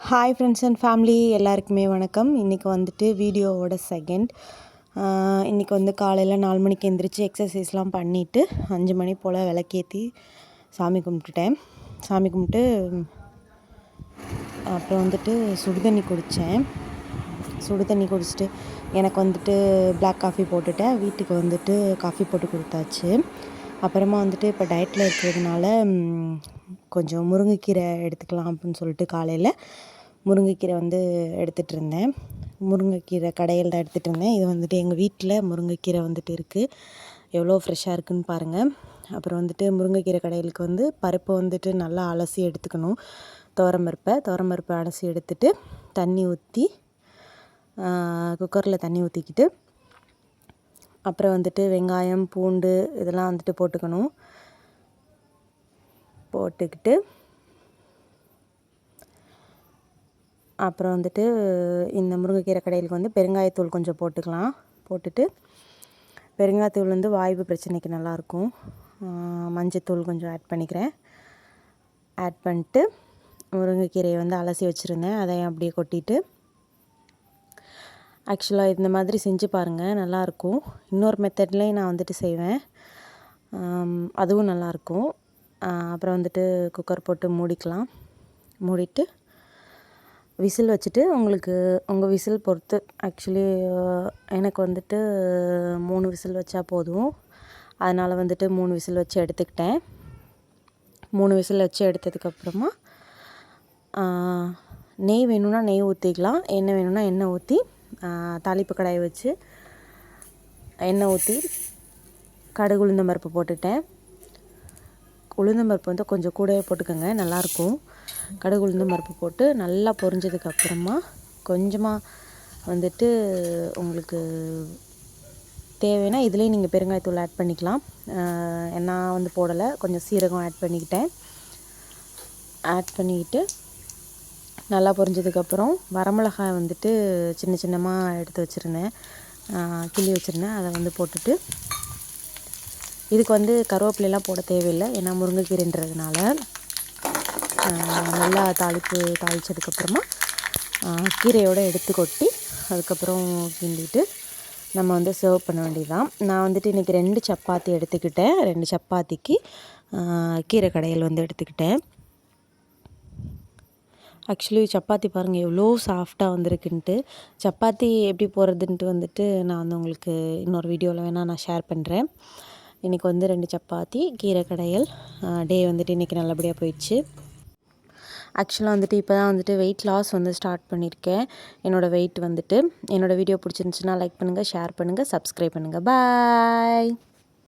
Hi friends and family எல்லாருக்குமே வணக்கம். இன்றைக்கி வந்துட்டு வீடியோவோட செகண்ட். இன்றைக்கி வந்து காலையில் 4 மணிக்கு எந்திரிச்சு எக்ஸசைஸ்லாம் பண்ணிவிட்டு 5 மணி போல் விளக்கேற்றி சாமி கும்பிட்டுட்டேன். சாமி கும்பிட்டு அப்புறம் வந்துட்டு சுடுதண்ணி குடித்தேன். சுடுதண்ணி குடிச்சிட்டு எனக்கு வந்துட்டு பிளாக் காஃபி போட்டுட்டேன். வீட்டுக்கு வந்துட்டு காஃபி போட்டு கொடுத்தாச்சு. அப்புறமா வந்துட்டு இப்போ டயட்டில் இருக்கிறதுனால கொஞ்சம் முருங்கைக்கீரை எடுத்துக்கலாம் அப்படின்னு சொல்லிட்டு காலையில் முருங்கைக்கீரை வந்து எடுத்துகிட்டு இருந்தேன். முருங்கைக்கீரை கடையில் தான் எடுத்துகிட்டு இருந்தேன். இது வந்துட்டு எங்கள் வீட்டில் முருங்கைக்கீரை வந்துட்டு இருக்குது. எவ்வளோ ஃப்ரெஷ்ஷாக இருக்குதுன்னு பாருங்கள். அப்புறம் வந்துட்டு முருங்கைக்கீரை கடையிலுக்கு வந்து பருப்பை வந்துட்டு நல்லா அலசி எடுத்துக்கணும். துவரம்பருப்பை அலசி எடுத்துட்டு தண்ணி ஊற்றி குக்கரில் தண்ணி ஊற்றிக்கிட்டு அப்புறம் வந்துட்டு வெங்காயம் பூண்டு இதெல்லாம் வந்துட்டு போட்டுக்கிட்டு அப்புறம் வந்துட்டு இந்த முருங்கைக்கீரை கடையிலுக்கு வந்து பெருங்காயத்தூள் கொஞ்சம் போட்டுட்டு பெருங்காயத்தூள் வந்து வாய்வு பிரச்சனைக்கு நல்லாயிருக்கும். மஞ்சத்தூள் கொஞ்சம் ஆட் பண்ணிட்டு முருங்கைக்கீரையை வந்து அலசி வச்சுருந்தேன். அதையும் அப்படியே கொட்டிட்டு ஆக்சுவலாக இந்த மாதிரி செஞ்சு பாருங்கள், நல்லாயிருக்கும். இன்னொரு மெத்தட்லேயும் நான் வந்துட்டு செய்வேன், அதுவும் நல்லாயிருக்கும். அப்புறம் வந்துட்டு குக்கர் போட்டு மூடிட்டு விசில் வச்சுட்டு உங்கள் விசில் பொறுத்து. ஆக்சுவலி எனக்கு வந்துட்டு 3 விசில் வச்சா போதும். அதனால் வந்துட்டு 3 விசில் வச்சு எடுத்துக்கிட்டேன். 3 விசில் வச்சு எடுத்ததுக்கப்புறமா நெய் வேணும்னா நெய் ஊற்றிக்கலாம், எண்ணெய் வேணும்னா எண்ணெய் ஊற்றி தாளிப்பு கடாயை வச்சு எண்ணெய் ஊற்றி கடுகு உளுந்தம்பருப்பு போட்டுட்டேன். உளுந்தம்பருப்பு வந்து கொஞ்சம் கூடவே போட்டுக்கோங்க, நல்லாயிருக்கும். கடுகு உளுந்தம்பருப்பு போட்டு நல்லா பொரிஞ்சதுக்கப்புறமா கொஞ்சமாக வந்துட்டு உங்களுக்கு தேவைன்னா இதுலேயும் நீங்கள் பெருங்காயத்தூள் ஆட் பண்ணிக்கலாம். நான் வந்து போடலை, கொஞ்சம் சீரகம் ஆட் பண்ணிக்கிட்டு நல்லா பொரிஞ்சதுக்கப்புறம் வரமிளகாய் வந்துட்டு சின்ன சின்னமாக எடுத்து வச்சுருந்தேன், கிள்ளி வச்சுருந்தேன். அதை வந்து போட்டுட்டு இதுக்கு வந்து கருவேப்பிலையெல்லாம் போட தேவையில்லை, ஏன்னா முருங்கைக்கீரைன்றதுனால. நல்லா தாளித்ததுக்கப்புறமா கீரையோடு எடுத்து கொட்டி அதுக்கப்புறம் கிண்டிட்டு நம்ம வந்து சர்வ் பண்ண வேண்டியதுதான். நான் வந்துட்டு இன்றைக்கி 2 சப்பாத்தி எடுத்துக்கிட்டேன். 2 சப்பாத்திக்கு கீரை கடையில் வந்து எடுத்துக்கிட்டேன். ஆக்சுவலி சப்பாத்தி பாருங்கள் எவ்வளோ சாஃப்டாக வந்திருக்குன்ட்டு. சப்பாத்தி எப்படி போடுறதுன்ட்டு வந்துட்டு நான் வந்து உங்களுக்கு இன்னொரு வீடியோவில் வேணால் நான் ஷேர் பண்ணுறேன். இன்றைக்கி வந்து 2 சப்பாத்தி கீரை கடையல். டே வந்துட்டு இன்றைக்கி நல்லபடியாக போயிடுச்சு. ஆக்சுவலாக வந்துட்டு இப்போ தான் வந்துட்டு வெயிட் லாஸ் வந்து ஸ்டார்ட் பண்ணியிருக்கேன். என்னோடய வெயிட் வந்துட்டு. என்னோடய வீடியோ பிடிச்சிருந்துச்சுன்னா லைக் பண்ணுங்கள், ஷேர் பண்ணுங்கள், சப்ஸ்கிரைப் பண்ணுங்கள். பாய்.